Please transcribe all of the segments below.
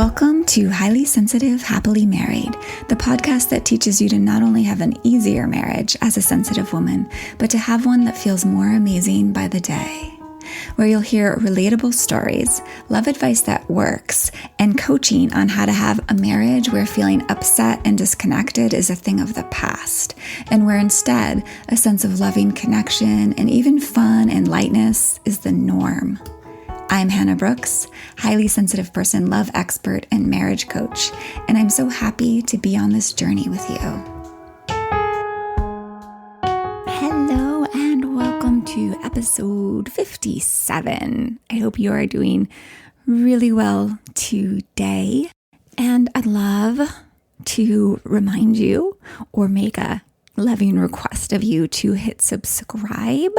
Welcome to Highly Sensitive, Happily Married, the podcast that teaches you to not only have an easier marriage as a sensitive woman, but to have one that feels more amazing by the day. Where you'll hear relatable stories, love advice that works, and coaching on how to have a marriage where feeling upset and disconnected is a thing of the past, and where instead a sense of loving connection and even fun and lightness is the norm. I'm Hannah Brooks, highly sensitive person, love expert, and marriage coach, and I'm so happy to be on this journey with you. Hello, and welcome to episode 57. I hope you are doing really well today, and I'd love to remind you or make a loving request of you to hit subscribe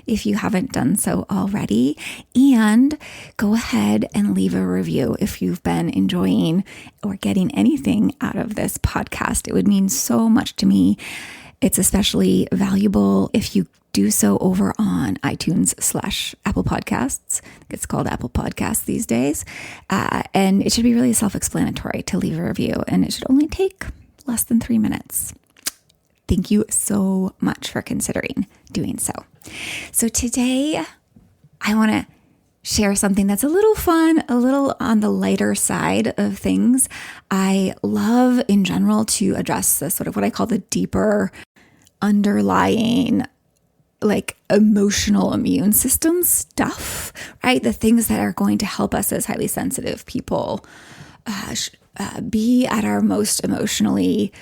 if you haven't done so already, and go ahead and leave a review if you've been enjoying or getting anything out of this podcast. It would mean so much to me. It's especially valuable if you do so over on iTunes/Apple Podcasts. It's called Apple Podcasts these days. And it should be really self-explanatory to leave a review, and it should only take less than 3 minutes. Thank you so much for considering doing so. So today I want to share something that's a little fun, a little on the lighter side of things. I love in general to address the sort of what I call the deeper underlying emotional immune system stuff, right? The things that are going to help us as highly sensitive people be at our most emotionally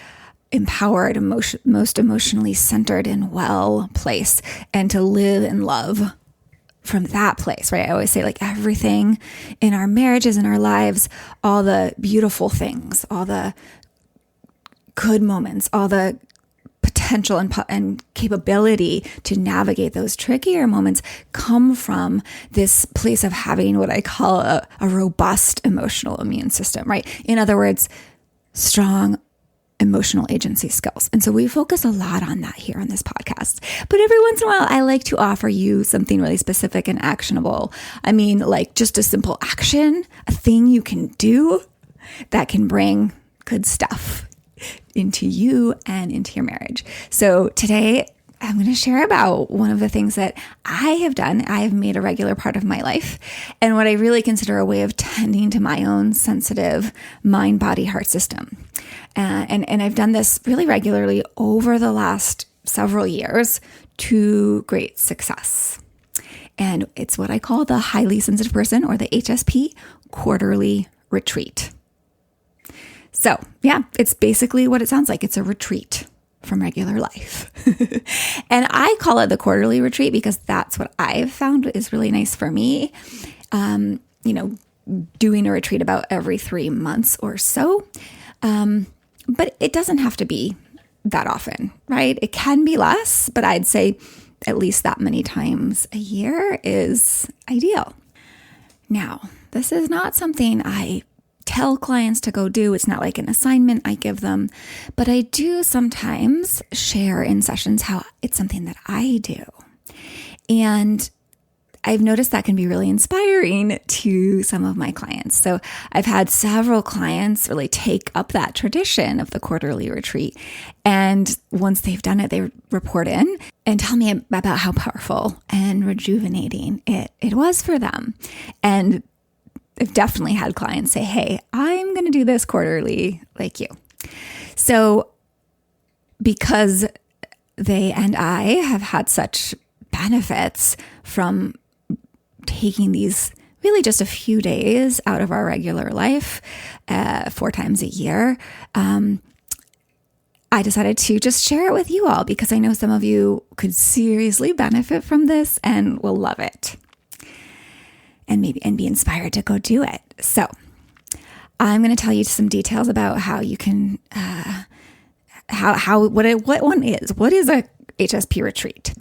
empowered, most emotionally centered and well place, and to live and love from that place, right? I always say everything in our marriages and our lives, all the beautiful things, all the good moments, all the potential and capability to navigate those trickier moments come from this place of having what I call a robust emotional immune system, right? In other words, strong emotional agency skills. And so we focus a lot on that here on this podcast. But every once in a while, I like to offer you something really specific and actionable. I mean, just a simple action, a thing you can do that can bring good stuff into you and into your marriage. So today, I'm going to share about one of the things that I have done. I have made a regular part of my life, and what I really consider a way of tending to my own sensitive mind, body, heart system. And I've done this really regularly over the last several years to great success. And it's what I call the highly sensitive person, or the HSP quarterly retreat. So yeah, it's basically what it sounds like. It's a retreat from regular life. And I call it the quarterly retreat because that's what I've found is really nice for me. Doing a retreat about every 3 months or so. But it doesn't have to be that often, right? It can be less, but I'd say at least that many times a year is ideal. Now, this is not something I tell clients to go do. It's not like an assignment I give them, but I do sometimes share in sessions how it's something that I do. And I've noticed that can be really inspiring to some of my clients. So I've had several clients really take up that tradition of the quarterly retreat. And once they've done it, they report in and tell me about how powerful and rejuvenating it was for them. And I've definitely had clients say, hey, I'm going to do this quarterly like you. So because they and I have had such benefits from taking these really just a few days out of our regular life 4 times a year, I decided to just share it with you all because I know some of you could seriously benefit from this and will love it. And be inspired to go do it. So I'm going to tell you some details about how you can, what one is. What is a HSP retreat?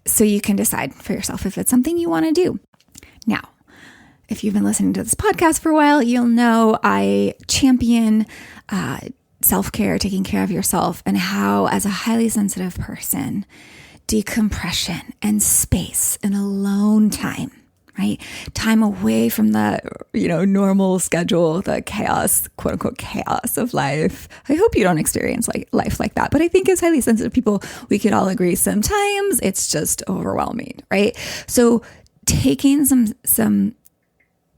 So you can decide for yourself if it's something you want to do. Now, if you've been listening to this podcast for a while, you'll know I champion self-care, taking care of yourself, and how as a highly sensitive person, decompression and space and alone time right? Time away from the, normal schedule, the chaos, quote unquote, chaos of life. I hope you don't experience life like that. But I think as highly sensitive people, we could all agree sometimes it's just overwhelming, right? So taking some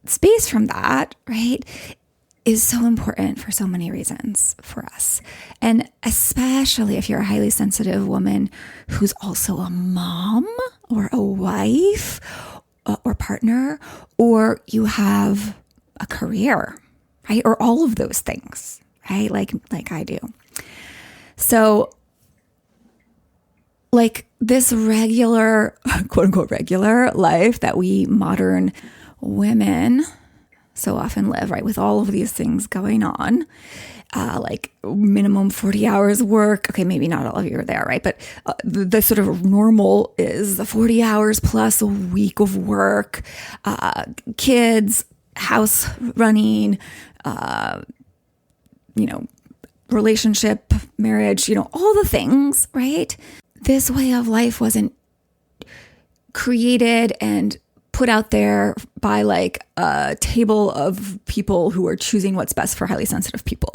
space from that, right, is so important for so many reasons for us. And especially if you're a highly sensitive woman who's also a mom or a wife or partner, or you have a career, right? Or all of those things, right? Like I do. So like this regular, quote unquote, regular life that we modern women so often live, right? With all of these things going on, like minimum 40 hours work. Okay, maybe not all of you are there, right? But the sort of normal is the 40 hours plus a week of work, kids, house running, relationship, marriage, all the things, right? This way of life wasn't created and put out there by like a table of people who are choosing what's best for highly sensitive people.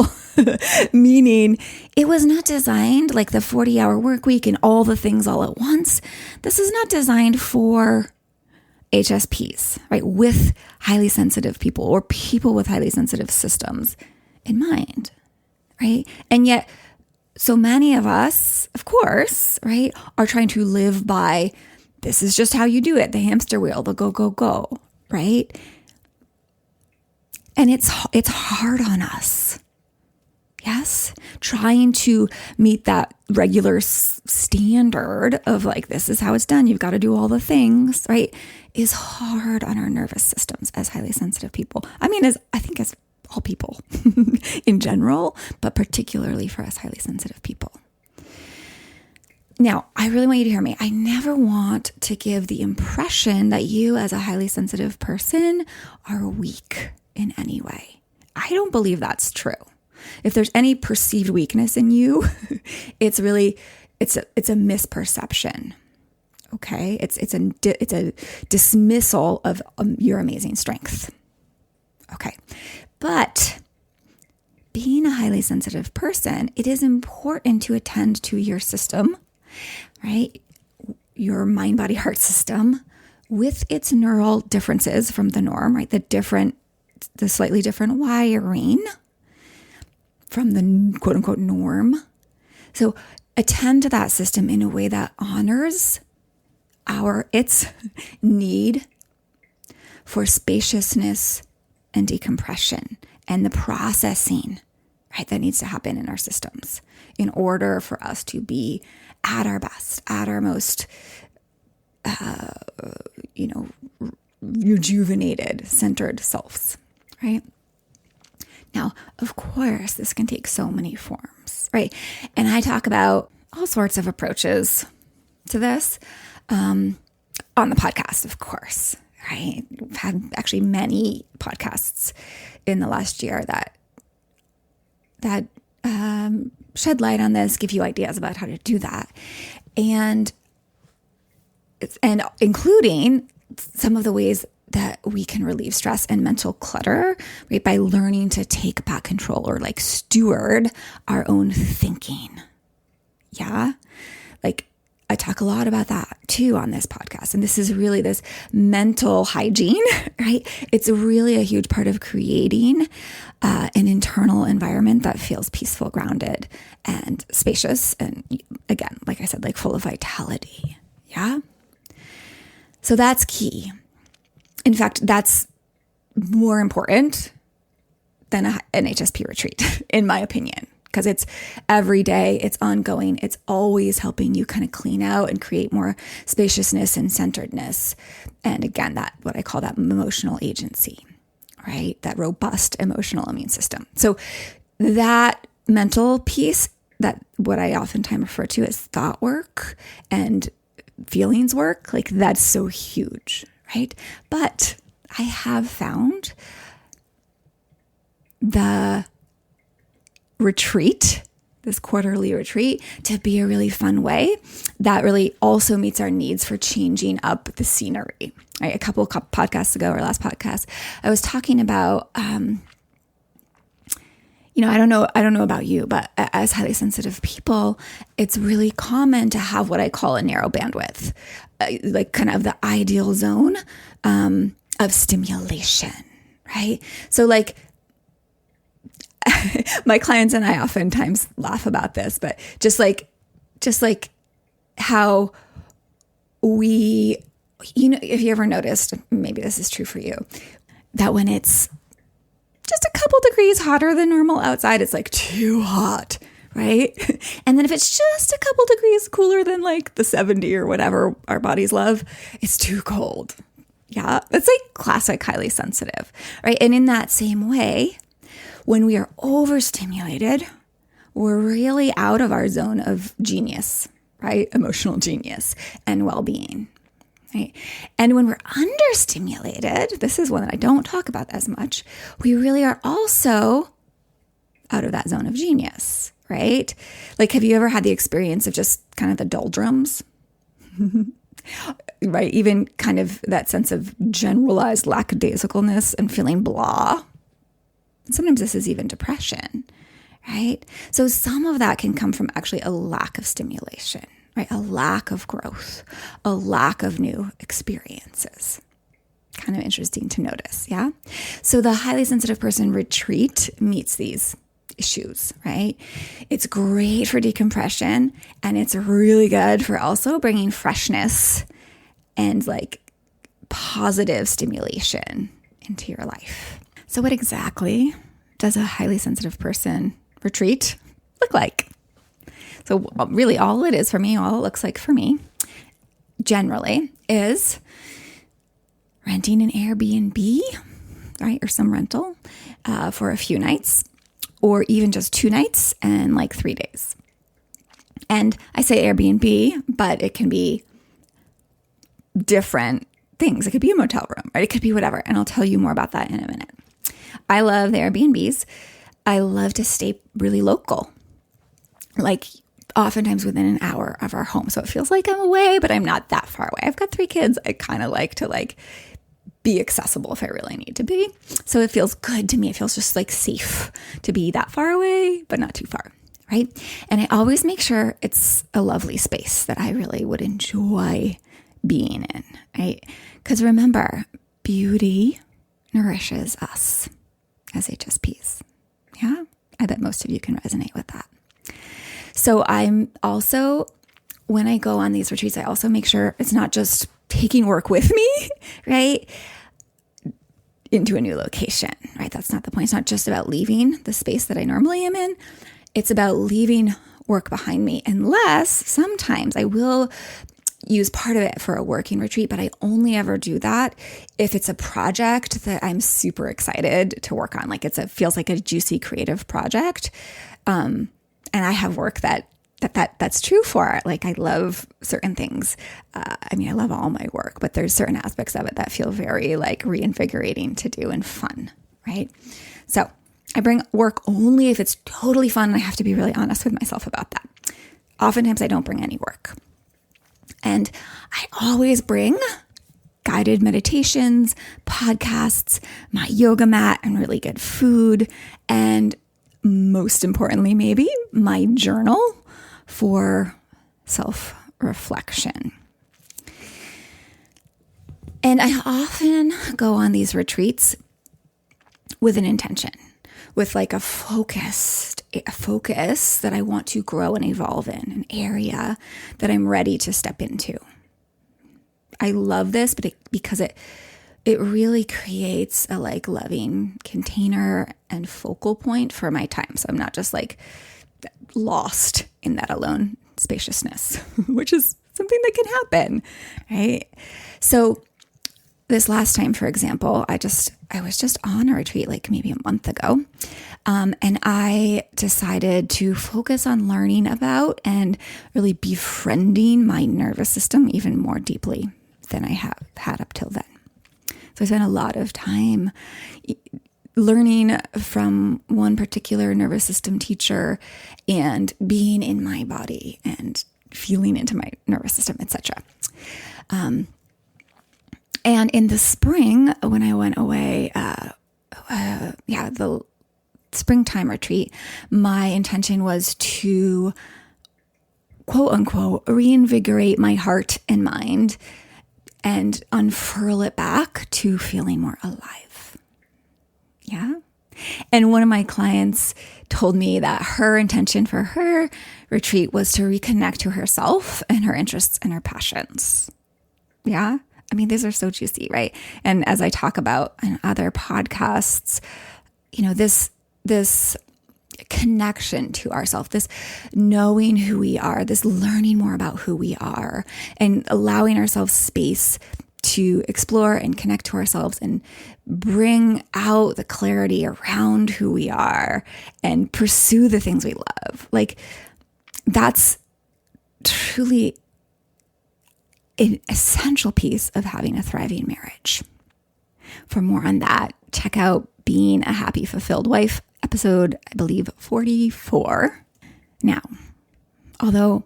Meaning it was not designed like the 40-hour work week and all the things all at once. This is not designed for HSPs, right? With highly sensitive people or people with highly sensitive systems in mind, right? And yet so many of us, of course, right, are trying to live by this is just how you do it, the hamster wheel, the go, go, go, right? And it's hard on us. Yes? Trying to meet that regular standard of like, this is how it's done. You've got to do all the things, right? Is hard on our nervous systems as highly sensitive people. I mean, as all people in general, but particularly for us highly sensitive people. Now, I really want you to hear me. I never want to give the impression that you as a highly sensitive person are weak in any way. I don't believe that's true. If there's any perceived weakness in you, it's a misperception. Okay? It's a dismissal of your amazing strength. Okay. But being a highly sensitive person, it is important to attend to your system, right? Your mind, body, heart system with its neural differences from the norm, right? The slightly different wiring from the quote unquote norm. So attend to that system in a way that honors its need for spaciousness and decompression and the processing, right, that needs to happen in our systems in order for us to be at our best, at our most, rejuvenated, centered selves, right? Now, of course, this can take so many forms, right? And I talk about all sorts of approaches to this on the podcast, of course, right? We've had actually many podcasts in the last year that shed light on this, give you ideas about how to do that, and including some of the ways that we can relieve stress and mental clutter, right, by learning to take back control or like steward our own thinking. Yeah, like I talk a lot about that too on this podcast. And this is really this mental hygiene, right? It's really a huge part of creating an internal environment that feels peaceful, grounded, and spacious. And again, like I said, like full of vitality. Yeah. So that's key. In fact, that's more important than an HSP retreat, in my opinion. Because it's every day, it's ongoing, it's always helping you kind of clean out and create more spaciousness and centeredness. And again, that what I call that emotional agency, right? That robust emotional immune system. So that mental piece, that what I oftentimes refer to as thought work and feelings work, like that's so huge, right? But I have found the retreat, this quarterly retreat to be a really fun way that really also meets our needs for changing up the scenery. Right? A couple podcasts ago, or last podcast, I was talking about, I don't know about you, but as highly sensitive people, it's really common to have what I call a narrow bandwidth, like kind of the ideal zone of stimulation, right? So like my clients and I oftentimes laugh about this, but just like how we, if you ever noticed, maybe this is true for you, that when it's just a couple degrees hotter than normal outside, it's like too hot, right? And then if it's just a couple degrees cooler than like the 70 or whatever our bodies love, it's too cold. Yeah, that's like classic highly sensitive, right? And in that same way, when we are overstimulated, we're really out of our zone of genius, right? Emotional genius and well-being. Right? And when we're understimulated, this is one that I don't talk about as much, we really are also out of that zone of genius, right? Like, have you ever had the experience of just kind of the doldrums? Right? Even kind of that sense of generalized lackadaisicalness and feeling blah. And sometimes this is even depression, right? So some of that can come from actually a lack of stimulation. Right? A lack of growth, a lack of new experiences. Kind of interesting to notice, yeah? So the highly sensitive person retreat meets these issues, right? It's great for decompression, and it's really good for also bringing freshness and like positive stimulation into your life. So what exactly does a highly sensitive person retreat look like? So really all it is for me, all it looks like for me, generally, is renting an Airbnb, right, or some rental for a few nights, or even just 2 nights and like 3 days. And I say Airbnb, but it can be different things. It could be a motel room, right? It could be whatever. And I'll tell you more about that in a minute. I love the Airbnbs. I love to stay really local, like oftentimes within an hour of our home. So it feels like I'm away, but I'm not that far away. I've got 3 kids. I kind of like to be accessible if I really need to be. So it feels good to me. It feels just like safe to be that far away, but not too far, right? And I always make sure it's a lovely space that I really would enjoy being in, right? Because remember, beauty nourishes us as HSPs. Yeah? I bet most of you can resonate with that. So I'm also, when I go on these retreats, I also make sure it's not just taking work with me, right, into a new location, right? That's not the point. It's not just about leaving the space that I normally am in. It's about leaving work behind me, unless sometimes I will use part of it for a working retreat, but I only ever do that if it's a project that I'm super excited to work on. Like it feels like a juicy creative project. And I have work that's true for it. Like I love certain things. I love all my work, but there's certain aspects of it that feel very like reinvigorating to do and fun, right? So I bring work only if it's totally fun. And I have to be really honest with myself about that. Oftentimes I don't bring any work. And I always bring guided meditations, podcasts, my yoga mat, and really good food. And most importantly, maybe my journal for self-reflection. And I often go on these retreats with an intention, with like a focus that I want to grow and evolve in, an area that I'm ready to step into. I love this, because it really creates a like loving container and focal point for my time. So I'm not just like lost in that alone spaciousness, which is something that can happen, right? So this last time, for example, I was just on a retreat like maybe a month ago. And I decided to focus on learning about and really befriending my nervous system even more deeply than I have had up till then. So I spent a lot of time learning from one particular nervous system teacher and being in my body and feeling into my nervous system, etc. And in the spring, when I went away, the springtime retreat, my intention was to, quote unquote, reinvigorate my heart and mind and unfurl it back to feeling more alive. Yeah. And one of my clients told me that her intention for her retreat was to reconnect to herself and her interests and her passions. Yeah. I mean, these are so juicy, right? And as I talk about in other podcasts, this connection to ourselves, this knowing who we are, this learning more about who we are, and allowing ourselves space to explore and connect to ourselves and bring out the clarity around who we are and pursue the things we love. Like, that's truly an essential piece of having a thriving marriage. For more on that, check out Being a Happy, Fulfilled Wife, episode, I believe, 44. Now, although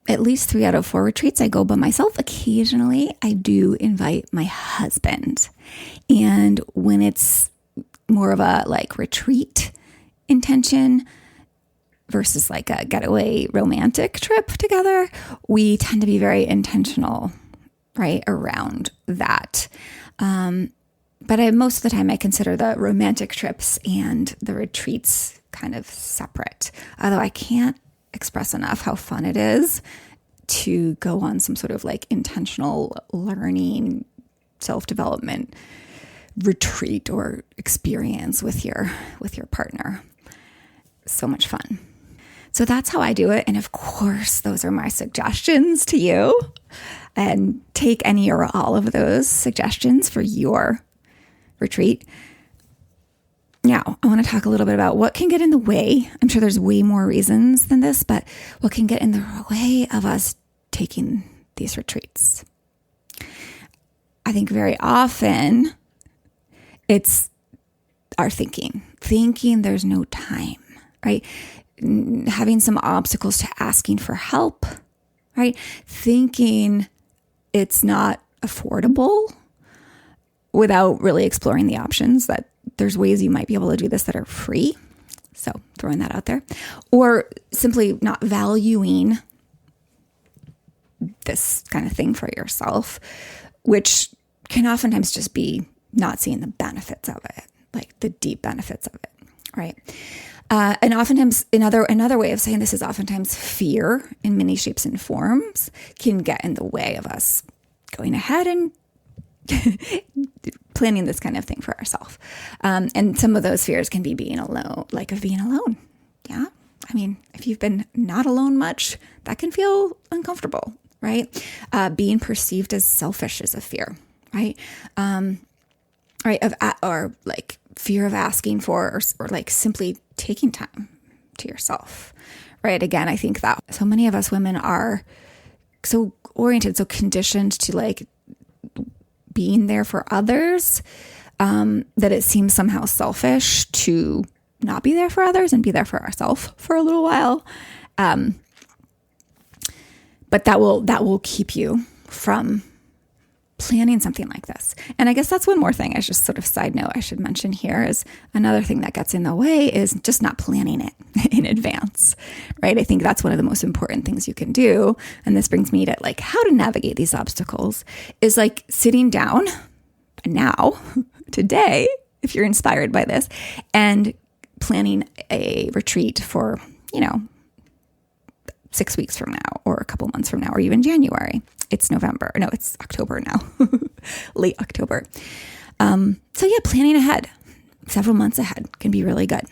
at least 3 out of 4 retreats I go by myself, occasionally I do invite my husband. And when it's more of a retreat intention versus a getaway romantic trip together, we tend to be very intentional, right, around that. But most of the time I consider the romantic trips and the retreats kind of separate. Although I can't express enough how fun it is to go on some sort of intentional learning, self-development retreat or experience with your partner. So much fun. So that's how I do it. And of course, those are my suggestions to you. And take any or all of those suggestions for your retreat. Now, I want to talk a little bit about what can get in the way. I'm sure there's way more reasons than this, but what can get in the way of us taking these retreats? I think very often it's our thinking there's no time, right? Having some obstacles to asking for help, right? Thinking it's not affordable without really exploring the options that there's ways you might be able to do this that are free. So throwing that out there. Or simply not valuing this kind of thing for yourself, which can oftentimes just be not seeing the benefits of it, the deep benefits of it, right? And oftentimes, another way of saying this is oftentimes fear in many shapes and forms can get in the way of us going ahead and planning this kind of thing for ourselves. And some of those fears can be being alone, being alone. Yeah. I mean, if you've been not alone much, that can feel uncomfortable, right? Being perceived as selfish is a fear, right? Or fear of asking for, or simply taking time to yourself, right? Again, I think that so many of us women are so oriented, so conditioned to being there for others, that it seems somehow selfish to not be there for others and be there for ourselves for a little while. But that will keep you from planning something like this. And I guess that's one more thing, as just sort of side note I should mention here, is another thing that gets in the way is just not planning it in advance, right? I think that's one of the most important things you can do. And this brings me to how to navigate these obstacles is sitting down now, today, if you're inspired by this, and planning a retreat for, 6 weeks from now, or a couple months from now, or even January. It's November. No, it's October now, late October. So yeah, planning ahead, several months ahead can be really good,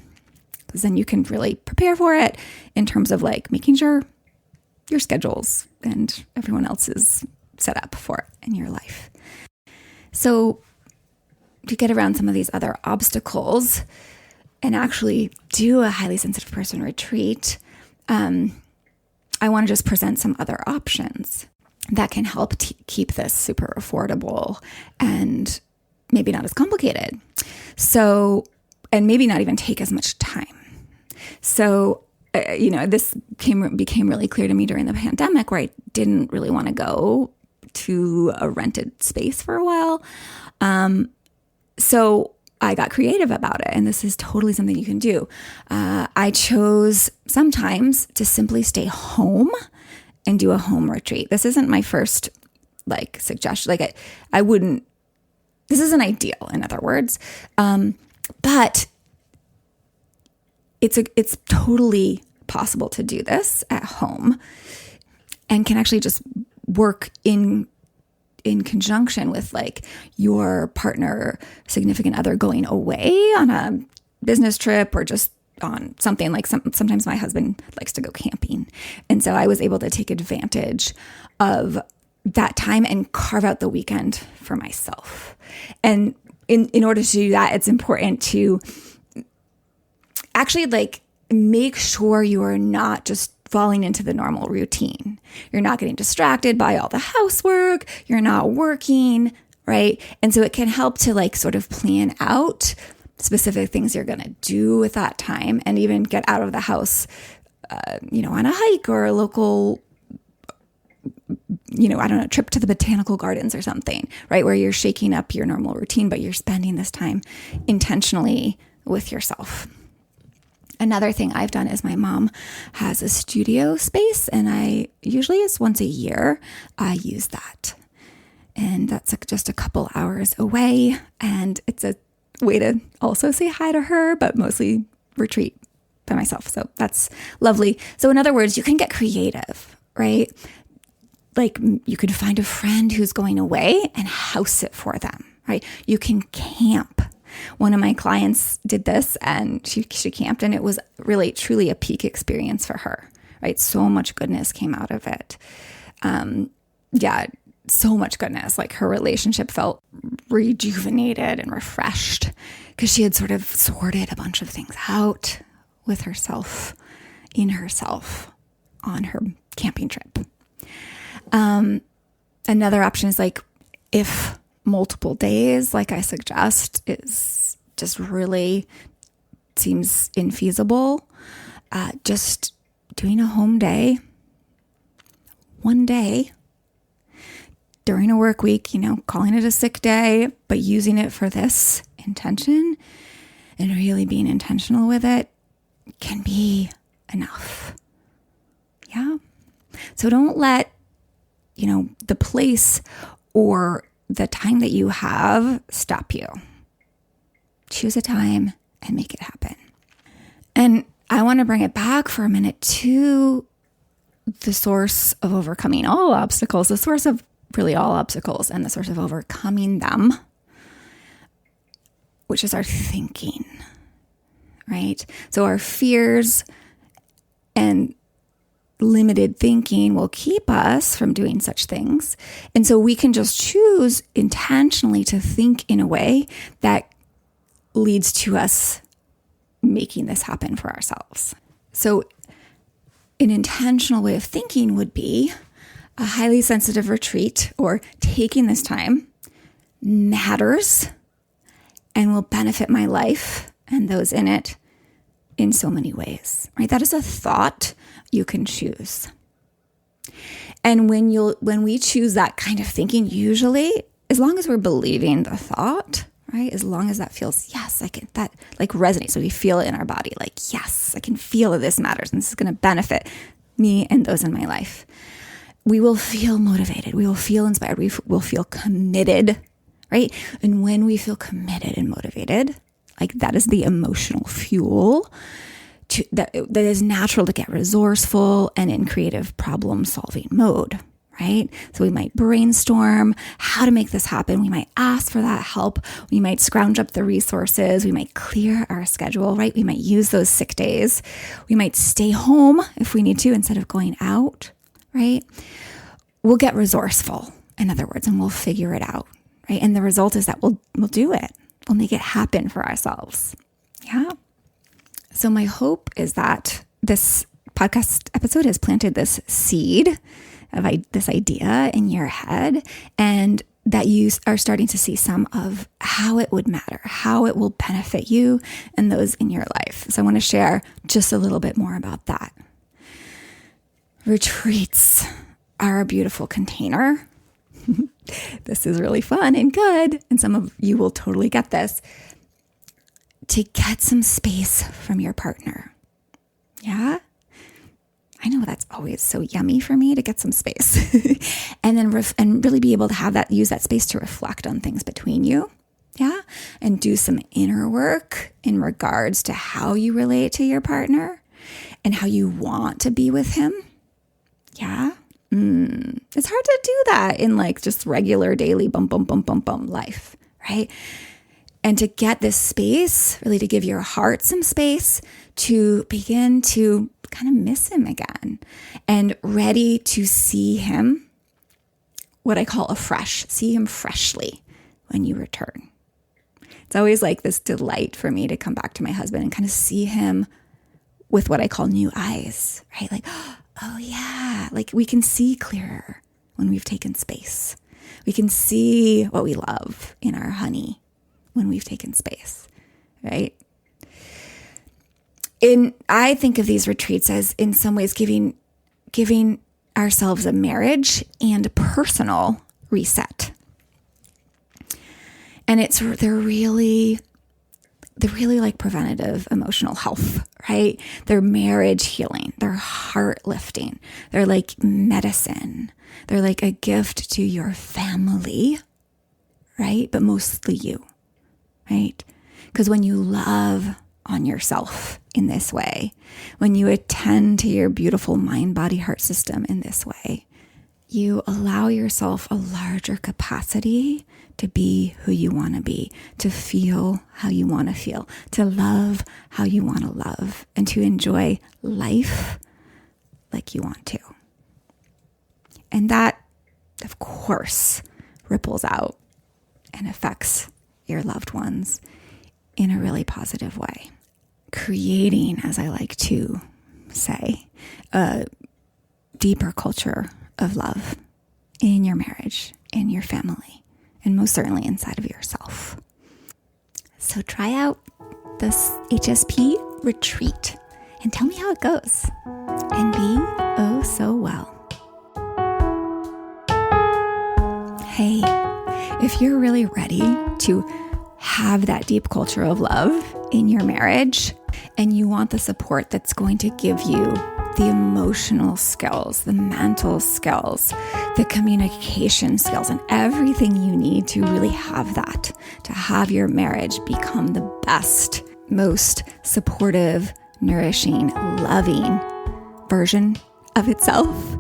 because then you can really prepare for it in terms of making sure your schedules and everyone else is set up for it in your life. So to get around some of these other obstacles and actually do a highly sensitive person retreat, I want to just present some other options that can help keep this super affordable and maybe not as complicated. So, and maybe not even take as much time. So, this became really clear to me during the pandemic, where I didn't really want to go to a rented space for a while. So I got creative about it, and this is totally something you can do. I chose sometimes to simply stay home and do a home retreat. This isn't my first suggestion. I wouldn't. This isn't ideal, in other words, but it's totally possible to do this at home, and can actually just work in conjunction with your partner, significant other going away on a business trip, or just on something sometimes my husband likes to go camping. And so I was able to take advantage of that time and carve out the weekend for myself. And in order to do that, it's important to actually make sure you are not just falling into the normal routine. You're not getting distracted by all the housework. You're not working, right? And so it can help to sort of plan out specific things you're going to do with that time, and even get out of the house, on a hike or a local, trip to the botanical gardens or something, right? Where you're shaking up your normal routine, but you're spending this time intentionally with yourself. Another thing I've done is my mom has a studio space, and it's once a year I use that. And that's just a couple hours away, and it's a way to also say hi to her, but mostly retreat by myself. So that's lovely. So in other words, you can get creative, right? You could find a friend who's going away and house it for them, right? You can camp. One of my clients did this, and she camped, and it was really, truly a peak experience for her, right? So much goodness came out of it. So much goodness. Her relationship felt rejuvenated and refreshed because she had sort of sorted a bunch of things out with herself, in herself, on her camping trip. Another option is if multiple days, like I suggest, is just really seems infeasible, just doing a home day, one day during a work week, calling it a sick day, but using it for this intention and really being intentional with it can be enough. Yeah. So don't let, the place or the time that you have stop you. Choose a time and make it happen. And I want to bring it back for a minute to the source of overcoming all obstacles, the source of really all obstacles, and the source of overcoming them, which is our thinking, right? So our fears and limited thinking will keep us from doing such things. And so we can just choose intentionally to think in a way that leads to us making this happen for ourselves. So an intentional way of thinking would be a highly sensitive retreat, or taking this time matters and will benefit my life and those in it in so many ways, right? That is a thought you can choose. And when we choose that kind of thinking, usually, as long as we're believing the thought, right? As long as that feels, yes, that resonates. So we feel it in our body, yes, I can feel that this matters and this is going to benefit me and those in my life. We will feel motivated. We will feel inspired. We will feel committed, right? And when we feel committed and motivated, that is the emotional fuel that is natural to get resourceful and in creative problem solving mode, right? So we might brainstorm how to make this happen. We might ask for that help. We might scrounge up the resources. We might clear our schedule, right? We might use those sick days. We might stay home if we need to instead of going out, right? We'll get resourceful, in other words, and we'll figure it out, right? And the result is that we'll do it. We'll make it happen for ourselves. Yeah. So my hope is that this podcast episode has planted this seed of this idea in your head, and that you are starting to see some of how it would matter, how it will benefit you and those in your life. So I want to share just a little bit more about that. Retreats are a beautiful container. This is really fun and good, and some of you will totally get this, to get some space from your partner. Yeah? I know that's always so yummy for me to get some space. And then and really be able to use that space to reflect on things between you. Yeah? And do some inner work in regards to how you relate to your partner and how you want to be with him. Yeah? It's hard to do that in like just regular daily bum life, right? And to get this space, really to give your heart some space to begin to kind of miss him again and ready to see him, what I call afresh, see him freshly when you return. It's always like this delight for me to come back to my husband and kind of see him with what I call new eyes, right? Like, oh yeah, like we can see clearer when we've taken space. We can see what we love in our honey when we've taken space, right? I think of these retreats as in some ways giving ourselves a marriage and a personal reset. And they're really like preventative emotional health, right? They're marriage healing. They're heart lifting. They're like medicine. They're like a gift to your family, right? But mostly you, right? Because when you love on yourself in this way, when you attend to your beautiful mind, body, heart system in this way, you allow yourself a larger capacity to be who you want to be, to feel how you want to feel, to love how you want to love, and to enjoy life like you want to. And that, of course, ripples out and affects your loved ones in a really positive way, creating, as I like to say, a deeper culture of love in your marriage, in your family, and most certainly inside of yourself. So try out this HSP Retreat and tell me how it goes, and be oh so well. Hey, if you're really ready to have that deep culture of love in your marriage, and you want the support that's going to give you the emotional skills, the mental skills, the communication skills, and everything you need to really have that, to have your marriage become the best, most supportive, nourishing, loving version of itself,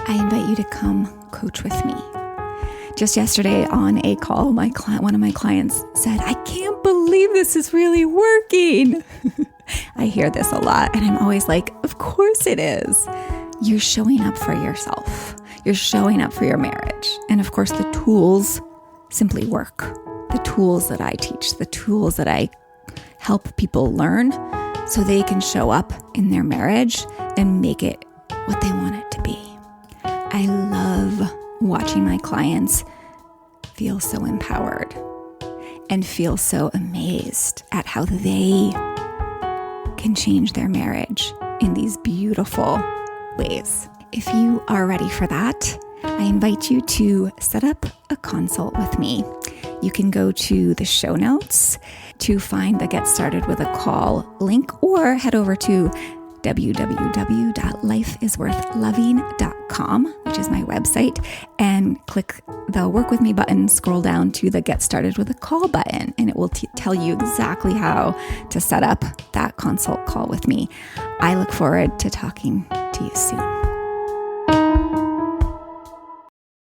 I invite you to come coach with me. Just yesterday on a call, one of my clients said, I can't believe this is really working. I hear this a lot, and I'm always like, of course it is. You're showing up for yourself. You're showing up for your marriage. And of course, the tools simply work. The tools that I teach, the tools that I help people learn so they can show up in their marriage and make it what they want it to be. I love watching my clients feel so empowered and feel so amazed at how they can change their marriage in these beautiful ways. If you are ready for that, I invite you to set up a consult with me. You can go to the show notes to find the Get Started with a Call link, or head over to www.lifeisworthloving.com, which is my website, and click the Work With Me button, scroll down to the Get Started with a Call button, and it will tell you exactly how to set up that consult call with me. I look forward to talking to you soon.